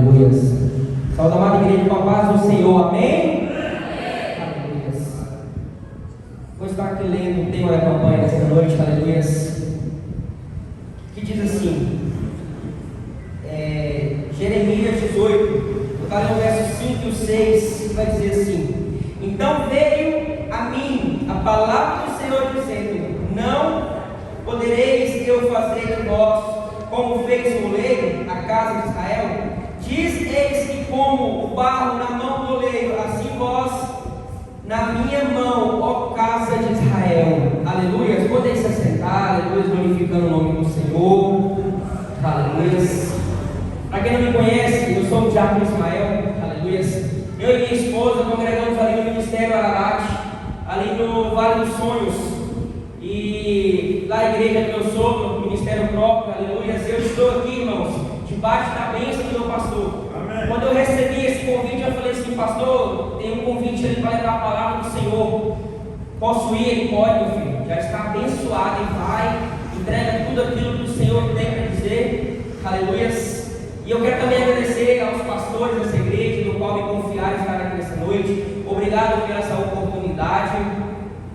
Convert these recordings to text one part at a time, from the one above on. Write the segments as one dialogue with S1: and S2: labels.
S1: Aleluias. Saúde, amada igreja, com a paz do Senhor. Amém? Aleluias. Vou estar aqui lendo o tema da campanha desta noite. Aleluias. Que diz assim, Jeremias 18, vou estar lendo o verso 5 e o 6, que vai dizer assim: Então veio a mim a palavra do Senhor dizendo: Não podereis eu fazer de vós como fez o oleiro, a casa de Israel? Diz eis que como o barro na mão do oleiro, assim vós na minha mão, ó casa de Israel. Aleluia. Podem se assentar, aleluia, glorificando o nome do Senhor. Aleluia. Para quem não me conhece, eu sou o diácono Ismael. Aleluia. Eu e minha esposa congregamos ali no Ministério Ararat, ali no Vale dos Sonhos. E lá a igreja que eu sou, no Ministério próprio. Aleluia. Eu estou aqui, irmãos, debaixo da bênção do meu pastor. Amém. Quando eu recebi esse convite, eu falei assim: pastor, tem um convite ali para levar a palavra do Senhor. Posso ir? Ele pode, meu filho. Já está abençoado e vai, entrega tudo aquilo que o Senhor tem para dizer. Aleluia. E eu quero também agradecer aos pastores dessa igreja, no qual me confiaram estar aqui nessa noite. Obrigado pela essa oportunidade.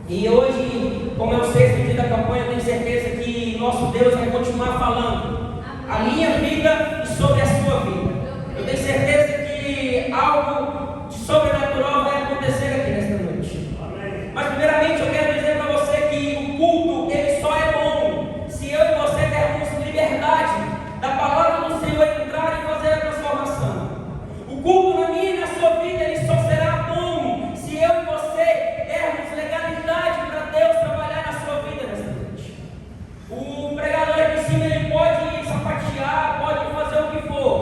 S1: E hoje, como é o 6º dia da campanha, eu tenho certeza que nosso Deus vai continuar falando a minha vida e sobre a sua vida. Eu tenho certeza que algo de sobrenatural vai acontecer aqui nesta noite. Amém. Mas primeiramente eu quero dizer para você que o culto, ele só é bom se eu e você dermos liberdade da palavra do Senhor entrar e fazer a transformação. O culto na minha e na sua vida, ele só será bom se eu e você dermos legalidade para Deus trabalhar na sua vida nesta noite. O pregador aqui em cima, ele pode sapatear, pode fazer o que for,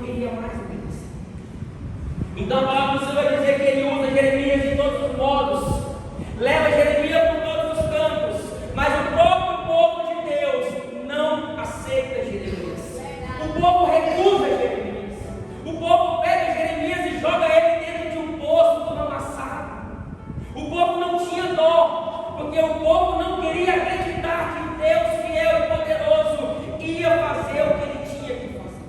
S1: queria mais obedecer. Então a palavra do Senhor vai dizer que ele usa Jeremias de todos os modos, leva Jeremias por todos os campos, mas o próprio povo de Deus não aceita Jeremias. O povo recusa Jeremias. O povo pega Jeremias e joga ele dentro de um poço todo amassado. O povo não tinha dó, porque o povo não queria acreditar que Deus, fiel e poderoso, ia fazer o que ele tinha que fazer.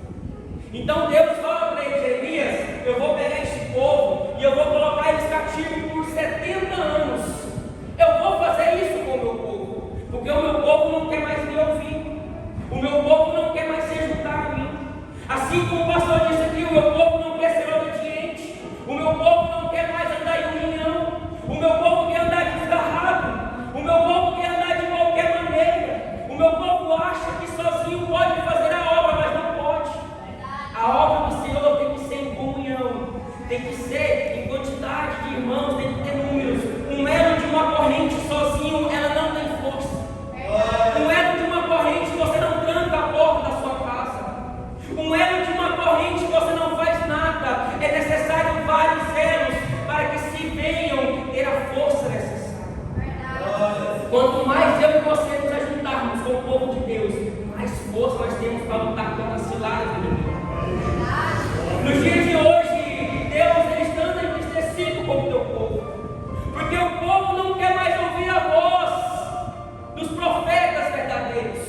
S1: Então Deus fala para ele: Jeremias, eu vou pegar esse povo e eu vou colocar eles cativos por 70 anos. Eu vou fazer isso com o meu povo, porque o meu povo não quer mais me ouvir. O meu povo não quer mais se juntar a mim. Assim como o pastor disse aqui, o meu povo não quer ser obediente. O meu povo não quer mais andar em união. O meu povo quer andar desgarrado. O meu povo quer andar de qualquer maneira. O meu povo acha que sozinho pode fazer a obra, mas não pode. A obra do Senhor tem que ser em comunhão, tem que ser em quantidade de irmãos, tem que ter números. Um elo de uma corrente sozinho, ela não tem força. Um elo de uma corrente, você não tranca a porta da sua casa. Um elo de uma corrente, você não faz nada. É necessário vários elos para que se venham ter a força necessária. Quanto mais eu e você nos ajuntarmos com o povo de Deus, mais força nós temos para lutar contra as ciladas do inimigo. Nos dias de hoje, Deus ele está entristecido com o teu povo, porque o povo não quer mais ouvir a voz dos profetas verdadeiros.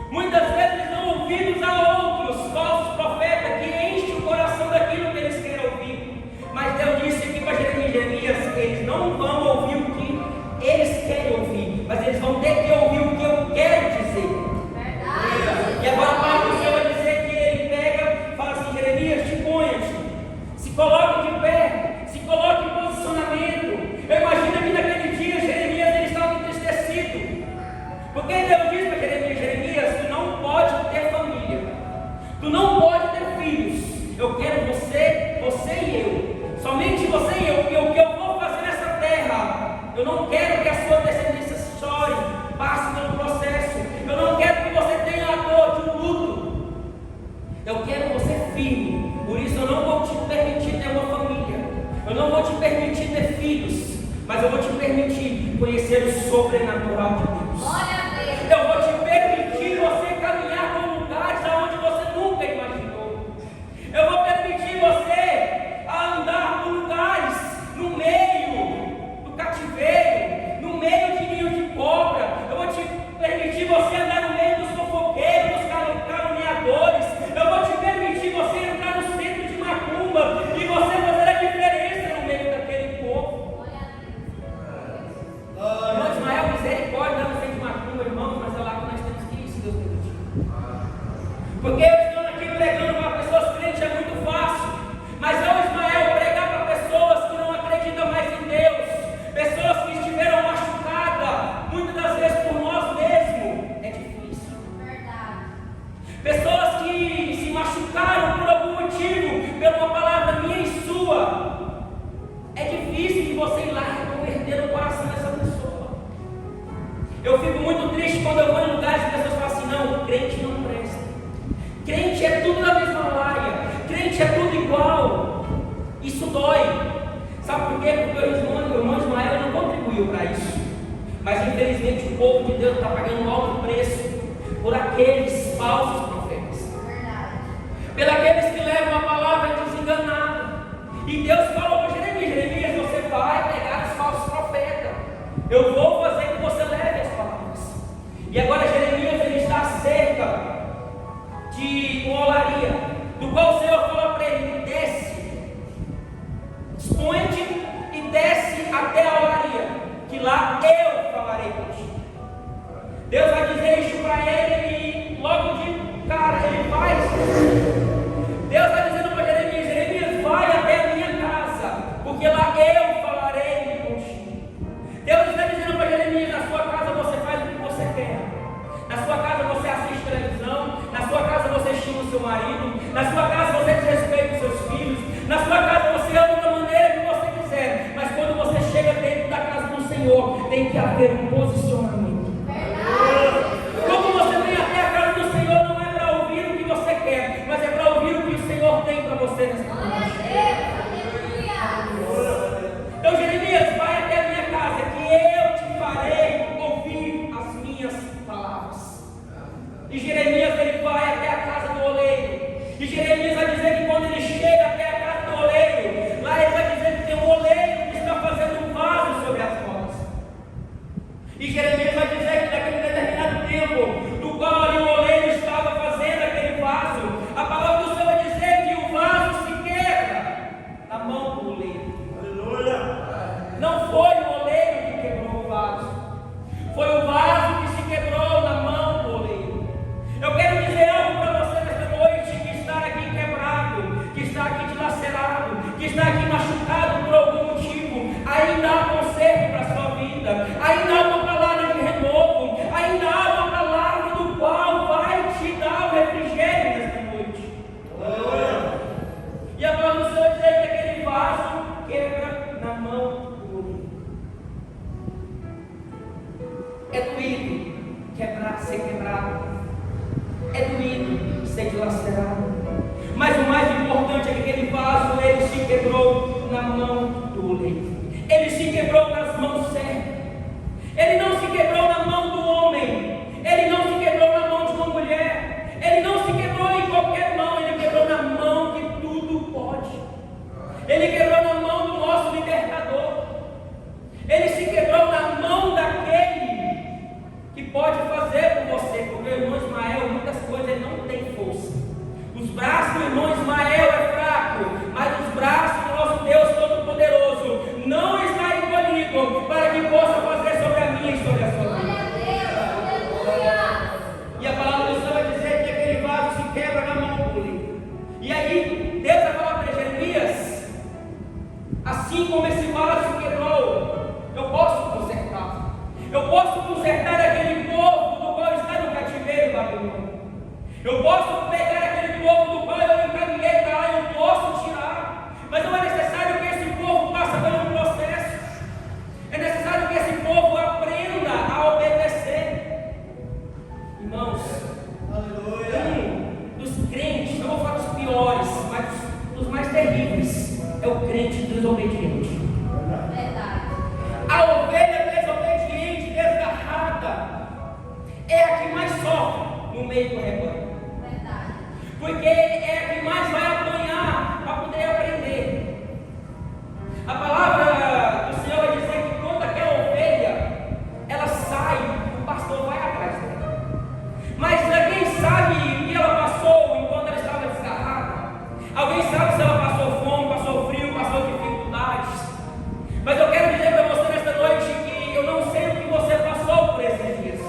S1: Muitas vezes eles dão ouvidos a outros falsos profetas que enchem o coração daquilo que eles querem ouvir. Mas Deus disse aqui para Jeremias: eles não vão ouvir o que eles querem ouvir, mas eles vão ter que ouvir o que eu quero dizer. E agora a palavra do Senhor vai dizer que ele pega e fala assim: Jeremias, te ponha-te, se coloque de pé, se coloque em posicionamento. Eu imagino que naquele dia Jeremias ele estava entristecido, porque Deus disse para Jeremias: Jeremias, tu não pode ter família, tu não pode ter filhos. Eu quero você e eu, somente você e eu, porque o que eu vou fazer nessa terra, eu não quero que a sua descendência chore, passe pelo processo. Eu não quero que você tenha a dor de um luto. Eu quero você firme. Por isso eu não vou te permitir ter uma família. Eu não vou te permitir ter filhos. Mas eu vou te permitir conhecer o sobrenatural de Deus. Eu vou te permitir você caminhar por lugares aonde você nunca imaginou. Eu vou permitir você andar por lugares no meio do cativeiro, no meio de ninho de cobra. Eu vou te permitir você andar no meio dos fofoqueiros, dos caluniadores. Eu vou te permitir você entrar no centro de macumba e você fazer a diferença no meio daquele povo. Irmão Ismael, misericórdia, não sei de macumba, irmãos, mas é lá que nós temos que ir, se Deus permitir. Porque eu estou aqui pregando para pessoas crentes é muito fácil, mas eu, Ismael, pregar para pessoas que não acreditam mais em Deus, pessoas que estiveram machucadas, muitas das vezes por nós mesmos, é difícil. Pessoas que se machucaram por algum motivo, por uma palavra minha e sua, é difícil de você ir lá e converter o coração dessa pessoa. Eu fico muito triste quando eu vou em lugares e as pessoas falam assim: não, crente não presta, crente é tudo da mesma laia, crente é tudo igual. Isso dói. Sabe por quê? Porque o irmão Ismael não contribuiu para isso. Mas infelizmente o povo de Deus está pagando um alto preço por aqueles falsos profetas, por aqueles que levam a palavra desenganada. E Deus falou para Jeremias: Jeremias, você vai pegar os falsos profetas. Eu vou fazer que você leve as palavras. E agora Jeremias ele está cerca de uma olaria, do qual o Senhor falou para ele: desce, expõe-te e desce até a olaria, que lá eu falarei contigo. Deus vai dizer isso para ele e logo de cara ele faz. Deus está dizendo para Jeremias: Jeremias, vai até a minha casa, porque lá eu falarei contigo. Deus está dizendo para Jeremias: na sua casa você faz o que você quer. está aqui machucado por algum motivo, ainda há conserto para a sua vida, ainda há uma palavra de renovo, ainda há uma palavra do qual vai te dar o refrigério nesta noite. E a palavra do Senhor diz que aquele vaso quebra na mão do homem. É doído ser quebrado, é doído ser dilacerado, mas o mais importante é que aquele vaso, ele se quebrou na mão do oleiro, ele se quebrou nas mãos certas, ele não se quebrou na mão do homem, ele não se quebrou na mão de uma mulher, ele não se quebrou em qualquer mão, ele quebrou na mão que tudo pode, ele quebrou na mão do nosso libertador, ele se quebrou na mão daquele que pode fazer por você, porque o irmão Ismael, muitas coisas ele não tem força. Os braços do irmão Ismael é fraco, mas os braços do nosso Deus Todo-Poderoso não está encolhido para que possa fazer sobre a minha e sobre a sua vida. E a palavra do Senhor vai dizer que aquele vaso se quebra na mão do oleiro. E aí, Deus vai falar para Jeremias: assim como esse vaso se quebrou, eu posso consertar. Eu posso consertar aquele povo do qual está no cativeiro babilônico. Eu posso pegar aquele povo do qual eu encaminhei para lá, eu posso tirar. Mas não é necessário que esse povo passe por um processo. É necessário que esse povo aprenda a obedecer. Irmãos, um dos crentes, não vou falar dos piores, mas dos mais terríveis, é o crente desobediente.
S2: Verdade.
S1: A ovelha desobediente, desgarrada, é a que mais sofre no meio do rebanho.
S2: Verdade.
S1: Porque é a que mais vai apanhar para poder aprender. A palavra do Senhor vai dizer que quando aquela ovelha ela sai, o pastor vai atrás dela. Mas alguém sabe o que ela passou enquanto ela estava desgarrada? Alguém sabe se ela passou fome, passou frio, passou dificuldades? Mas eu quero dizer para você nesta noite que eu não sei o que você passou por esses dias,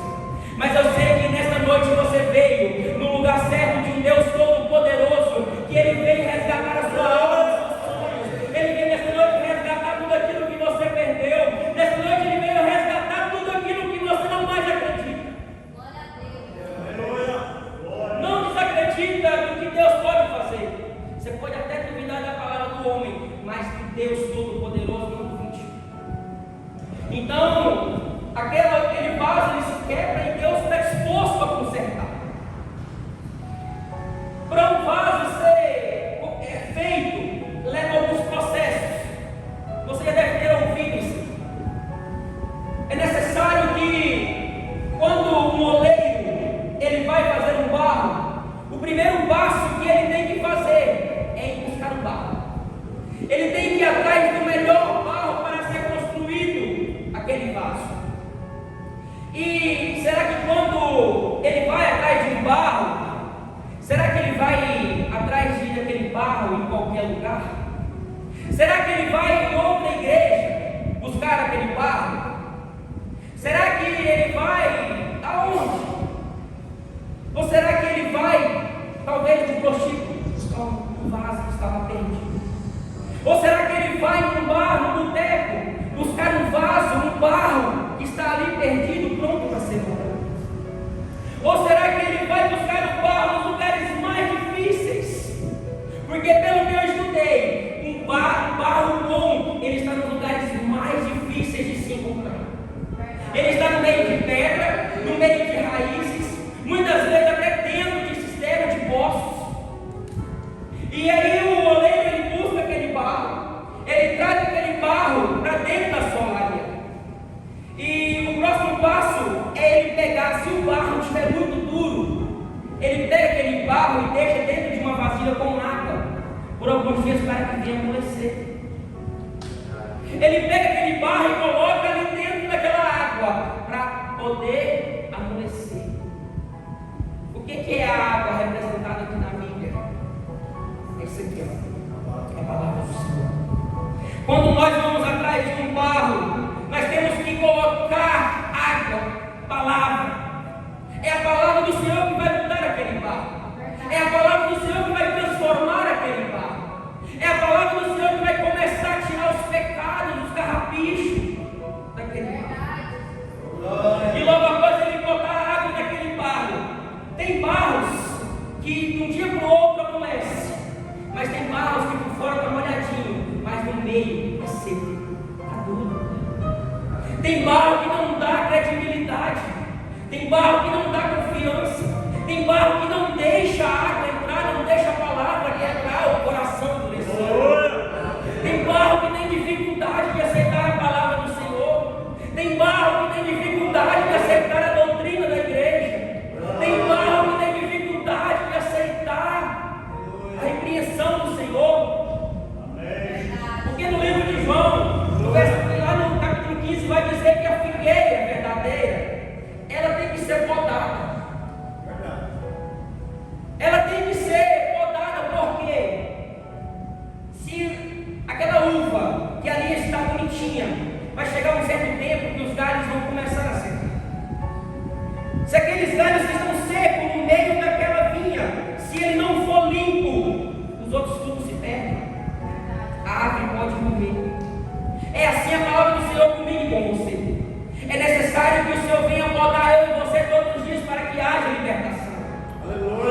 S1: mas eu sei que nesta noite você veio no lugar certo de um Deus Todo-Poderoso, que Ele veio resgatar a sua alma, os seus sonhos. Ele veio nesta noite resgatar tudo aquilo que você perdeu. Nesta noite Ele veio resgatar tudo aquilo que você não mais acredita.
S2: Glória a Deus.
S1: Não desacredita do que Deus pode fazer. Você pode até duvidar da palavra do homem, mas de Deus Todo-Poderoso não duvide. Então, aquele vaso ele se quebra e Deus está disposto a consertar. Para um vaso ser feito, leva alguns processos. Você já deve ter ouvido isso. É necessário que, quando um oleiro ele vai fazer um barro, o primeiro passo que ele tem que fazer é ir buscar o barro. Ele tem que ir atrás do melhor barro para ser construído aquele vaso. E será que quando ele vai atrás de um barro, será que ele vai atrás daquele barro em qualquer lugar? Será que ele vai em outra igreja buscar aquele barro? Será que ele vai aonde? Ou será que ele vai, talvez, no prostíbulo, buscar um vaso que estava perdido? Ou será que ele vai num bar, num boteco, buscar um vaso, um barro que está ali perdido, pronto para ser morado? Ou será que ele vai buscar o barro nos lugares mais difíceis? Porque pelo que eu estudei, um barro bom, ele está nos lugares mais difíceis de se encontrar. Ele está no meio de pedra, no meio de raízes, muitas vezes até dentro de cisterna de poços. E aí o oleiro ele busca aquele barro, ele traz aquele barro para dentro da solaria. E o próximo passo é ele pegar, se o barro estiver muito duro, ele pega aquele barro e deixa dentro de uma vasilha com água por alguns dias para que venha amolecer. Ele pega aquele barro e coloca ali dentro daquela água para poder amolecer. O que é a água representada aqui na Bíblia? Esse aqui, ó, é a palavra do Senhor. Quando nós vamos atrás de um barro, nós temos que colocar água, palavra. É a palavra do Senhor que vai mudar aquele barro. É a palavra do Senhor que vai transformar aquele barro. É a palavra do Senhor que vai Tem barro que não dá credibilidade. Tem barro que não dá confiança. Tem barro que não deixa a água entrar, não deixa a palavra quebrar o coração do leproso. Tem barro que tem dificuldade de aceitar a palavra do Senhor. Tem barro que tem dificuldade de aceitar a doutrina da igreja. Tem barro que tem dificuldade de aceitar a repreensão do Senhor. Porque no livro de João, lá no capítulo 15, vai dizer que a figueira verdadeira, ela tem que ser podada. Ela tem que ser podada, porque se aquela uva que ali está bonitinha, vai chegar um certo tempo que os galhos vão começar a secar. Se aqueles galhos que estão secos no meio daquela vinha, se ele não for limpo, os outros frutos se perdem. A árvore pode morrer. É assim a palavra do Senhor comigo e com você. É necessário que o Senhor venha podar eu e você todos os dias para que haja libertação.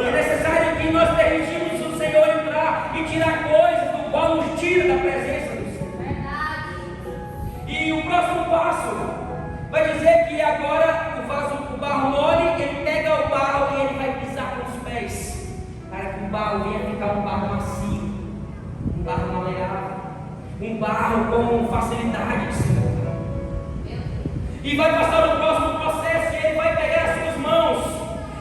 S1: É necessário que nós permitimos o Senhor entrar e tirar coisas do qual nos tira da presença do Senhor. E o próximo passo vai dizer que agora o barro mole, ele pega o barro e ele vai pisar com os pés, para que o barro venha ficar um barro macio, um barro maleável, um barro com facilidade de se moldar. E vai passar o próximo processo, e ele vai pegar as suas mãos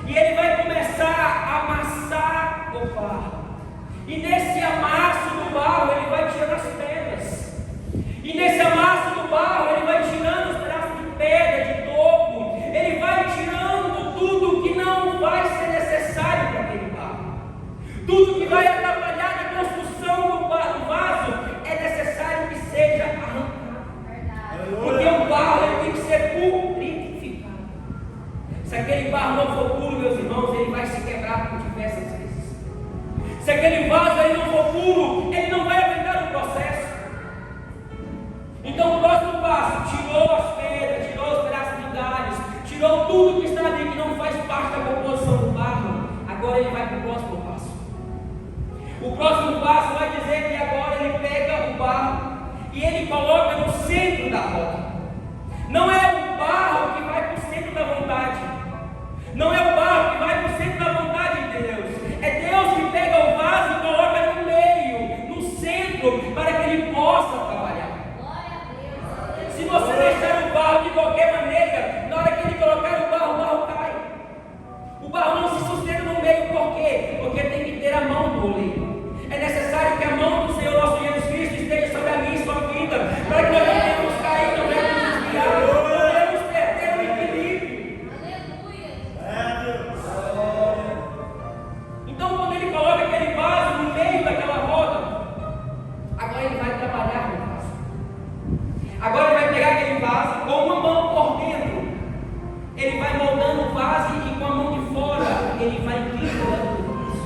S1: e ele vai começar a amassar o barro. E nesse amasso do barro ele vai tirando as pedras. E nesse amasso do barro ele vai tirando os pedaços de pedra, de topo. Ele vai tirando tudo que não vai ser necessário para aquele barro. Tudo que vai atrapalhar na construção do vaso é necessário que seja arrancado. Porque o barro ele tem que ser purificado. Se aquele barro não for puro, meus irmãos, ele vai se quebrar por diversas vezes. Se aquele vaso ele não for puro, ele não vai aguentar o processo. Então o próximo passo, tirou as pedras, tirou os pedaços de galhos, tirou tudo que está ali, que não faz parte da composição do barro. Agora ele vai para o próximo passo. O próximo passo vai dizer que agora ele pega o barro e ele coloca no centro da roda. Não é o barro que vai para o centro da vontade. Não é o barro que vai para o centro da vontade de Deus. É Deus que pega o vaso e coloca no meio, no centro, para que ele possa trabalhar. Se você deixar o barro de qualquer maneira, na hora que ele colocar o barro cai. O barro não se sustenta no meio, por quê? Porque tem que ter a mão do oleiro. É necessário que a mão do Senhor nosso Jesus Cristo esteja sobre a minha e sua vida, para que nós não tenhamos caído, não tenhamos desviado, não tenhamos perder o equilíbrio. Então, quando ele coloca aquele vaso no meio daquela roda, agora ele vai trabalhar no vaso. Agora ele vai pegar aquele vaso com uma mão por dentro. Ele vai moldando o vaso e com a mão de fora ele vai limpando o vaso.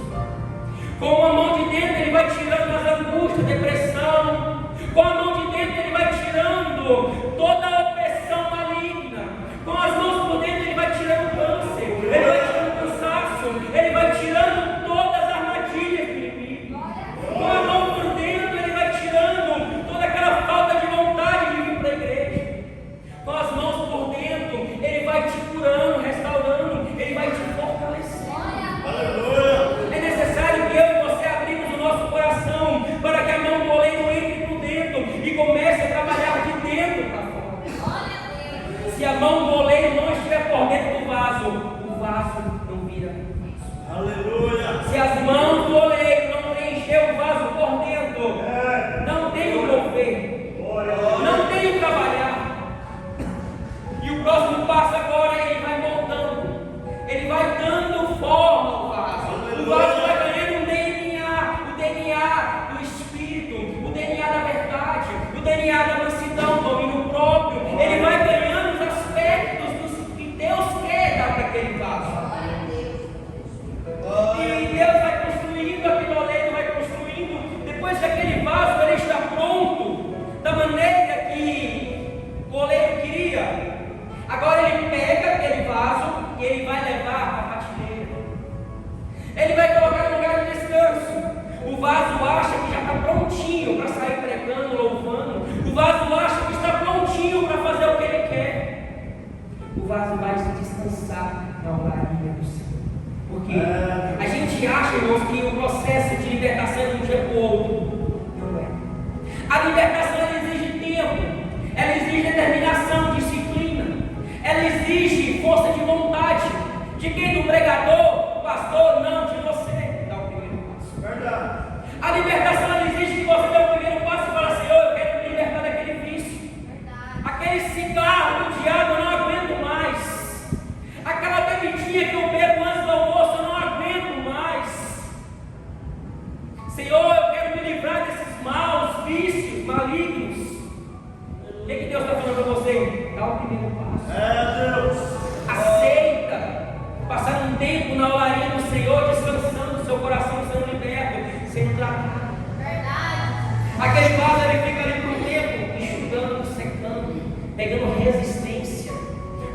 S1: Com a mão de dentro ele vai tirando as angústias, depressão. Com a mão de dentro ele vai tirando toda a opressão maligna. Com as mãos por dentro ele vai tirando câncer, ele vai tirando cansaço, ele vai tirando todas as armadilhas do inimigo. Com a mão por dentro ele vai tirando toda aquela falta de vontade de vir para a igreja. Com as mãos por dentro ele vai te curando, restaurando, ele vai te fortalecendo. É necessário que eu e você abrimos o nosso coração para que a mão do oleiro entre por dentro e comece a trabalhar de dentro para fora. Se a mão do oleiro não estiver por dentro do vaso, o vaso não vira vaso. Aleluia. Se as mãos do oleiro não preencher o vaso por dentro, não tem o mover, não tem o trabalhar. E o próximo passo agora ele vai moldando, ele vai dando forma ao vaso. O vaso vai ganhando um DNA, o DNA do Espírito, o DNA da verdade, o DNA da mansidão, do domínio próprio. Ele vai ganhando os aspectos que Deus quer dar para aquele vaso. E Deus vai construindo, aquele oleiro vai construindo. Depois que aquele vaso ele está pronto, da maneira que o oleiro queria, agora ele pega aquele vaso e ele vai levar para a prateleira. Ele vai colocar no lugar de descanso. O vaso acha que já está prontinho para sair pregando, louvando. O vaso acha que está prontinho para fazer o que ele quer. vaso vai se descansar na olaria do Senhor. Porque a gente acha, irmãos, que o processo de libertação é de um dia para o outro. Não é. A libertação ela exige tempo, ela exige determinação, disciplina, ela exige força de vontade. De quem? Do pregador, pastor, não, de você. Dá o primeiro passo.
S3: Verdade.
S1: A libertação ela exige que você dê o primeiro passo e fale: Senhor, eu quero me libertar daquele vício. Aquele cigarro do diabo eu não aguento mais. Aquela bebidinha que eu bebo antes do almoço eu não aguento mais. Senhor, eu quero me livrar desses maus vícios malignos. O que Deus está falando para você? Dá o primeiro passo.
S3: Deus.
S1: Aceita passar um tempo na olaria do Senhor, descansando, seu coração sendo liberto, sendo tratado. Aquele vaso ele fica ali por um tempo, enxugando, secando, pegando resistência.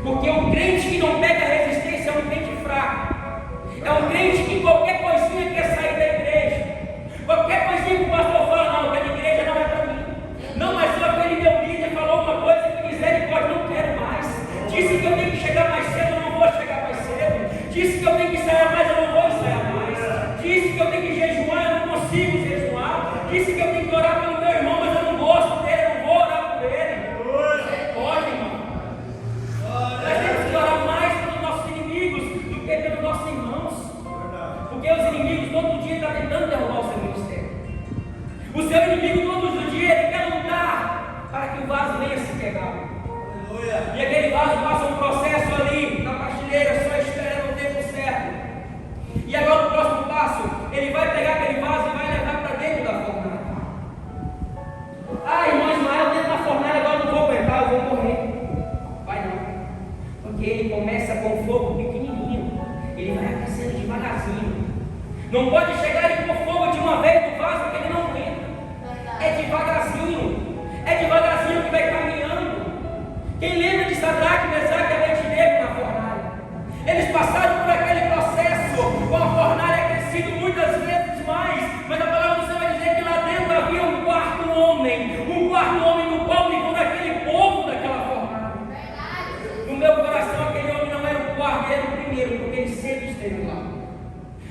S1: Porque o crente que não pega resistência é um crente fraco. É um crente que qualquer coisinha quer sair da igreja. Qualquer coisinha que o pastor fala: não, aquela igreja não é para mim. Não, mas só aquele meu líder falou uma coisa que misericórdia, não quero mais. Disse que eu tenho que chegar mais cedo, eu não vou chegar mais cedo. Disse que eu tenho que ensaiar mais, eu não vou ensaiar mais. Disse que eu tenho que jejuar, eu não consigo jejuar. Disse que eu tenho que orar pelo meu irmão, mas eu não gosto dele, eu não vou orar por ele. Pode, irmão. Nós temos que orar mais pelos nossos inimigos do que pelos nossos irmãos. Porque os inimigos todo dia estão tentando derrubar o seu ministério. O seu inimigo todos os dias ele quer lutar para que o vaso venha se quebrar. E aquele vaso passa um processo ali na partilheira, só esperando o tempo certo. E agora o próximo passo, ele vai pegar aquele vaso e vai levar para dentro da fornalha. Ah, irmão Ismael, dentro da fornalha agora eu não vou aguentar, eu vou morrer. Vai não. Porque ele começa com fogo pequenininho, ele vai aquecendo devagarzinho. Não pode chegar e pôr fogo de uma vez no vaso que ele não aguenta. É devagarzinho que vai caminhando. Quem lembra de Sadraque, Mesaque e Abednego na fornalha? Eles passaram por aquele processo com a fornalha crescendo muitas vezes mais, mas a palavra do Senhor vai dizer que lá dentro havia um quarto homem no qual ligou naquele povo daquela fornalha. No meu coração aquele homem não era o quarto, ele era o primeiro, porque ele sempre esteve lá.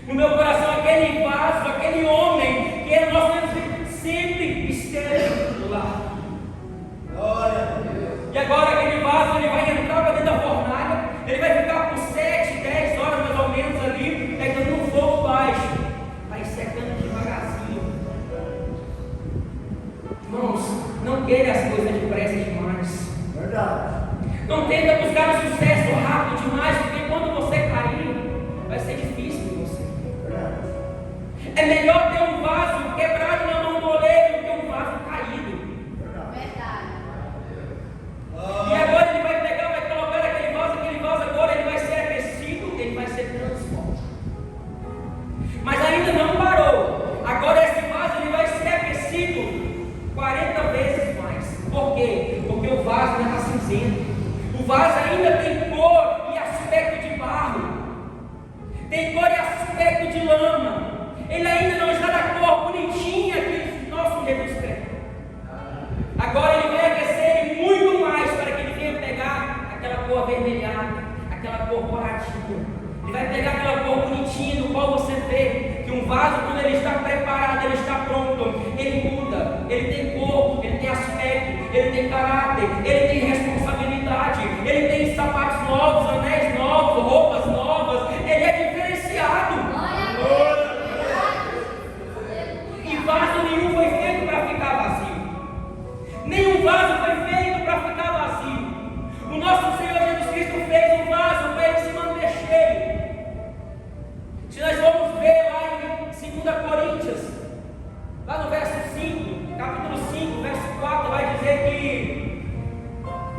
S1: No meu coração aquele vaso, aquele homem que era o nosso Deus, sempre esteve lá.
S3: Glória a Deus.
S1: E agora aquele vaso ele vai entrar para dentro da fornalha, ele vai ficar por 7, 10 horas mais ou menos ali, pegando um fogo baixo, vai secando devagarzinho. Irmãos, não queira as coisas depressa demais.
S3: Verdade.
S1: Não tenta buscar o sucesso rápido demais, porque quando você cair, vai ser difícil para você.
S3: Verdade.
S1: É melhor ter um vaso quebrado na mão do oleiro do que um vaso caído. E agora ele vai pegar, vai colocar aquele vaso agora ele vai ser aquecido, ele vai ser transformado. Mas ainda não parou. Agora esse vaso ele vai ser aquecido 40 vezes mais. Por quê? Porque o vaso ainda está cinzento. O vaso ainda tem cor e aspecto de barro. Tem cor e aspecto de lama. Ele ainda não está na cor bonitinha que nosso Jesus quer. Agora ele vai aquecer ele muito mais para que ele venha pegar aquela cor avermelhada, aquela cor coradinha. Ele vai pegar aquela cor bonitinha do qual você vê que um vaso, quando ele está preparado, ele está pronto, ele muda, ele tem cor, ele tem aspecto, ele tem caráter, ele tem responsabilidade, ele tem sapatos novos, anéis novos, roupas novas, ele é diferenciado. E vaso nenhum foi feito para ficar vazio. Nenhum vaso foi feito para ficar vazio. O nosso Senhor Jesus Cristo fez um vaso para ele se manter cheio. Se nós formos ver lá em 2 Coríntios, lá no verso 5, capítulo 5, verso 4, vai dizer que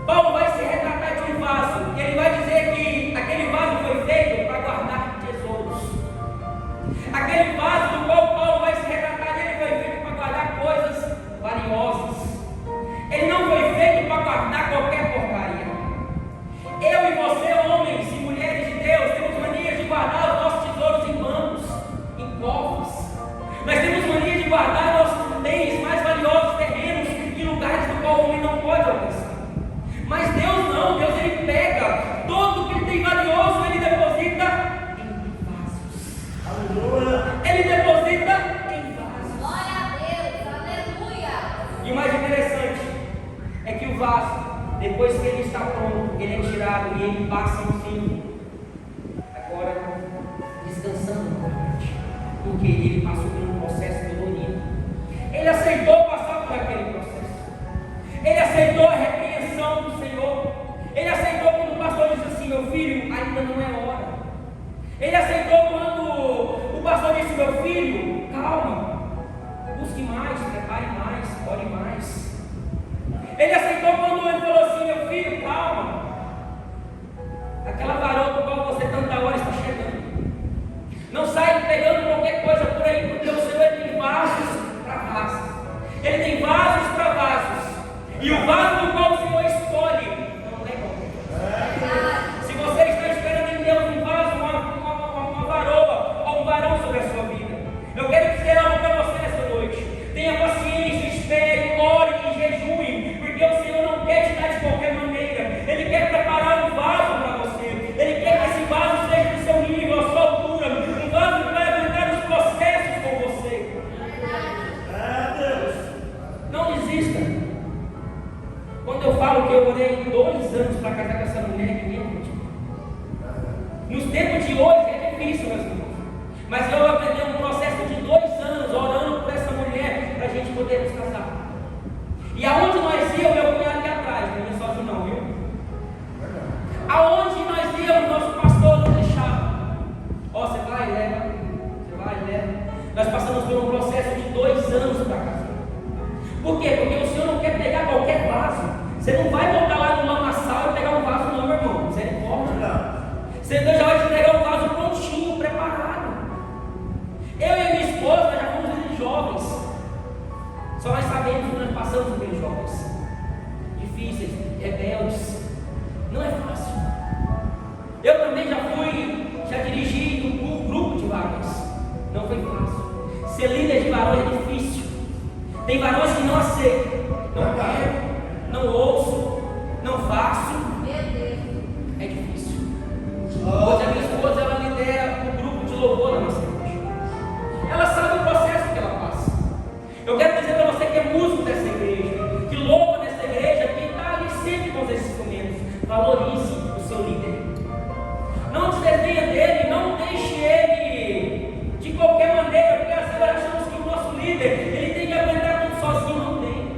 S1: Paulo vai se retratar de um vaso. E ele vai dizer que aquele vaso foi feito para guardar tesouros. Aquele vaso do qual Paulo vai se retratar dele foi feito para guardar coisas valiosas. Ele não foi feito para guardar qualquer porcaria. Eu e você, homens e mulheres de Deus, temos mania de guardar os nossos tesouros em bancos, em cofres. Nós temos mania de guardar nossos bens mais valiosos, terrenos, em lugares do qual o homem não pode Depois que ele está pronto, ele é tirado e ele passa um filho. Agora, descansando novamente, porque ele passou por um processo dolorido. Ele aceitou passar por aquele processo. Ele aceitou a repreensão do Senhor. Ele aceitou quando o pastor disse assim: meu filho, ainda não é hora. Ele aceitou quando o pastor disse: meu filho, calma, busque mais, prepare mais, ore mais. Ele aceitou quando ele falou assim: meu filho, calma, aquela varoa do qual você tanta hora está chegando. Não sai pegando qualquer coisa por aí, porque o Senhor tem vasos para vasos. Ele tem vasos para vasos. E o vaso do qual o Senhor escolhe não é qualquer. Se você está esperando em Deus um vaso, uma varoa ou um varão sobre a sua vida, eu quero dizer algo para você nessa noite. Tenha paciência, espere, ore e jejue, porque o Senhor não quer te dar de qualquer maneira. Ele quer preparar um vaso para você. Ele quer que esse vaso seja do seu nível, a sua altura, um vaso que vai aguentar os processos com você. Não desista. Quando eu falo que eu orei 2 anos para casar com essa mulher, que nem nos tempos de hoje é difícil, meus irmãos. Mas eu aprendi um processo de 2 anos orando por essa mulher para a gente poder nos casar. E aonde nós íamos, meu cunhado aqui atrás, não ia sozinho não, viu? Aonde nós íamos, nosso pastor não deixava. Ó, você vai e leva. Você vai e leva. Nós passamos por um processo de 2 anos para casar. Por quê? Porque o Senhor não quer pegar qualquer vaso. Você não vai voltar lá no lamaçal e pegar um vaso não, meu irmão. Misericórdia. Você Deus já vai te entregar um vaso prontinho, preparado. Eu e a minha esposa, nós já fomos líderes jovens. Só nós sabemos que nós passamos por aqueles jovens difíceis, rebeldes. Não é fácil. Eu também já dirigi um grupo de varões. Não foi fácil. Ser líder de varões é difícil. Tem varões que não aceitam. Não quero, não ouço, não faço. É difícil. Hoje a minha esposa, ela lidera um grupo de louvor na nossa igreja. Ela sabe o processo que ela passa. Eu quero dizer para você que é músico dessa igreja, que louva nessa igreja, que está ali sempre com os instrumentos. Valorize o seu líder. Não desdenha dele, não deixe ele de qualquer maneira, porque às vezes achamos que o nosso líder, ele tem que aguentar tudo sozinho. Não tem.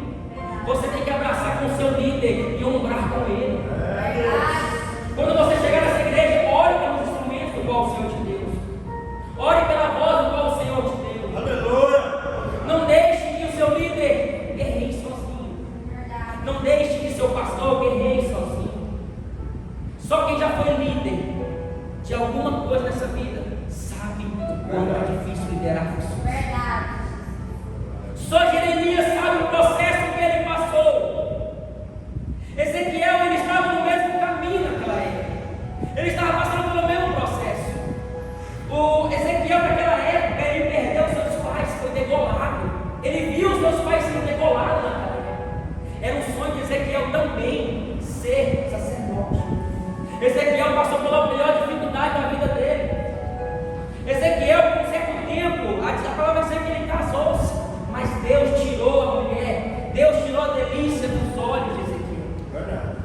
S1: Você tem que abraçar com o seu líder e honrar com ele. Quando você chegar nessa igreja, ore pelos instrumentos do qual o Senhor te deu. Ore pela voz do qual o Senhor te deu.
S3: Aleluia.
S1: Não deixe que o seu líder guerreie sozinho. Não deixe que seu pastor guerreie sozinho. Só quem já foi líder de alguma coisa nessa vida sabe o quanto é difícil liderar pessoas. Só Jeremias sabe o processo que ele passou. Ezequiel, ele estava no mesmo caminho naquela época. Ele estava passando pelo mesmo processo. O Ezequiel, naquela época, ele perdeu seus pais, foi degolado. Ele viu os seus pais sendo degolados naquela época. Era um sonho de Ezequiel também ser sacerdote. Ezequiel passou pela pior dificuldade da vida dele. Ezequiel, por um certo tempo, a palavra diz que ele casou-se, mas Deus tirou a mulher, Deus tirou a delícia dos olhos de Ezequiel.
S3: Verdade.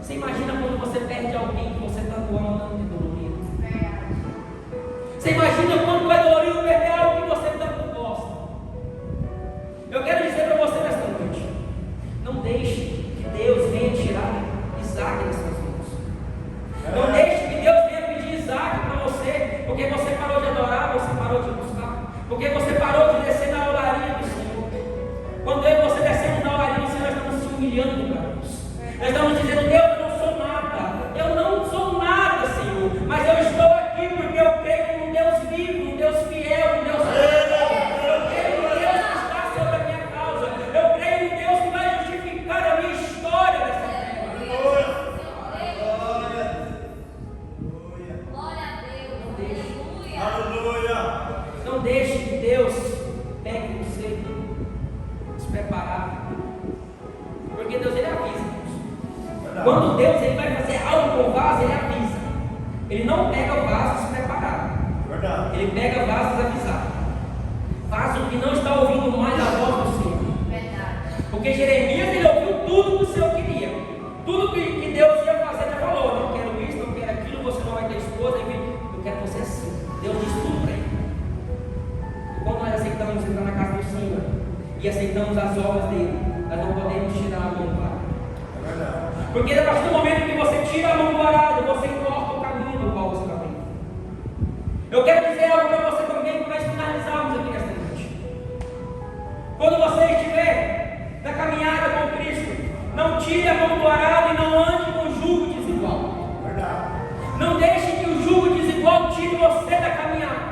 S1: Você imagina quando você perde alguém que você tanto ama, tanto é dolorido. Você imagina quando é dolorido perder algo que você tanto gosta. Eu quero dizer para você nesta noite: não deixe que Deus venha tirar Isaac das suas mãos. Não deixe que Deus venha pedir Isaac para você, porque você parou de adorar, você parou de buscar, porque você parou de descer na olaria do Senhor. Quando eu e você descemos na olaria do Senhor, nós estamos se humilhando para Deus. Nós estamos dizendo: Deus, eu não sou nada, eu não sou nada, Senhor, mas eu estou aqui porque eu creio num Deus vivo, num Deus fiel, num Deus verdadeiro. Eu creio num Deus que está sobre a minha causa. Eu creio num Deus que vai justificar a minha história dessa terra. Não deixe que Deus pegue você despreparado. Porque Deus, ele avisa. Quando Deus ele vai fazer algo com o vaso, ele avisa. Ele não pega o vaso despreparado. Ele pega vasos avisados. Vaso que não está ouvindo mais a voz do Senhor. Porque Jeremias, ele ouviu tudo que o Senhor queria. e aceitamos as obras dele, nós não podemos tirar a mão do arado.
S3: É verdade.
S1: Porque a partir do momento que você tira a mão do arado, você corta o caminho do qual você está vendo. Eu quero dizer algo para você também, para nós finalizarmos aqui nesta noite. Quando você estiver na caminhada com Cristo, não tire a mão do arado e não ande com jugo desigual.
S3: Verdade.
S1: Não deixe que o jugo desigual tire você da caminhada.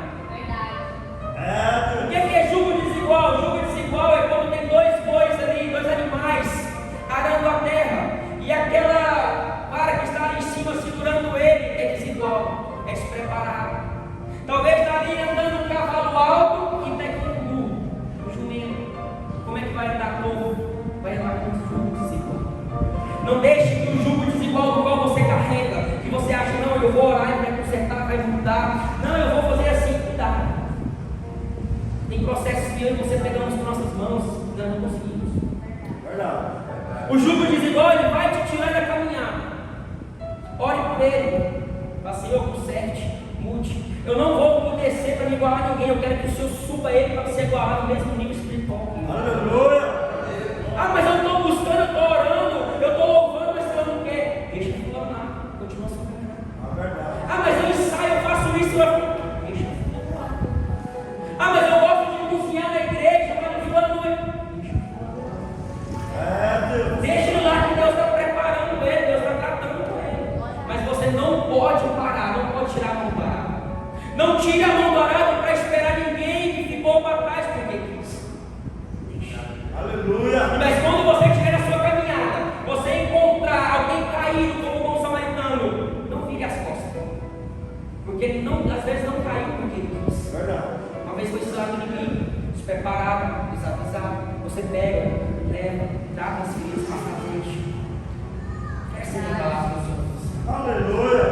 S2: Verdade.
S1: O que é jugo desigual? Jugo desigual é quando tem dois bois ali, dois animais arando a terra, e aquela vara que está ali em cima segurando ele é desigual, é despreparado. Talvez está ali andando um cavalo alto e pega um burro, um jumento. Como é que vai andar com? Vai andar com um jugo desigual. Não deixe que o jugo desigual do qual você carrega, que você acha, não, eu vou orar e vai consertar, vai mudar. Não, eu vou fazer assim, cuidado. Tem processos que eu e você pegamos com nossas mãos e nós não conseguimos.
S3: Verdade.
S1: O jugo desigual, ele vai te tirar da caminhada. Ore por ele. Fala, Senhor, conserte, mude. Eu não vou descer para me igualar a ninguém. Eu quero que o Senhor suba ele para ser igualado no mesmo nível espiritual.
S3: Aleluia.
S1: Ah, mas eu estou buscando, eu estou orando, eu estou louvando, mas eu não quero. Deixa eu falar, continua a sua caminhada.
S3: É verdade.
S1: Ah, mas eu ensaio, eu faço isso, deixa eu falar. Ah, mas eu gosto de cozinhar na igreja, mas não falo,
S3: Deus.
S1: deixa ele lá que Deus está preparando ele, Deus está tratando com ele. Mas você não pode parar, não pode tirar a mão do arado. Não tire a mão do arado para esperar ninguém que ficou para trás porque quis.
S3: Aleluia.
S1: Mas quando você estiver na sua caminhada, você encontrar alguém caído como o bom samaritano, não vire as costas. Porque ele não, às vezes não caiu porque ele quis.
S3: Verdade.
S1: Talvez foi cilado inimigo, despreparado, desavisado. Você pega, leva, trata as feridas, passa a frente. Essa é a palavra dos outros.
S3: Aleluia.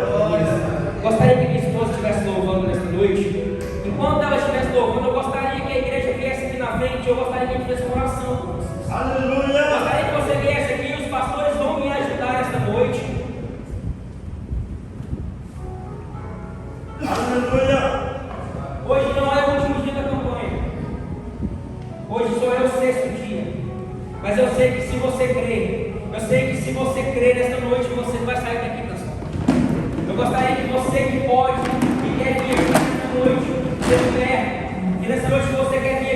S1: Gostaria que minha esposa estivesse louvando nesta noite. Enquanto ela estivesse louvando, eu gostaria que a igreja viesse aqui na frente. Eu gostaria que a gente fizesse uma oração com vocês.
S3: Aleluia.
S1: Gostaria que você viesse aqui e os pastores vão me ajudar esta noite.
S3: Aleluia.
S1: Hoje não é o último dia da campanha. Hoje só é o 6º dia. Mas eu sei que se você crer, nesta noite, você vai sair daqui cansado. Eu gostaria que você que pode, que quer vir aqui nesta noite, seja perto. E nessa noite você quer vir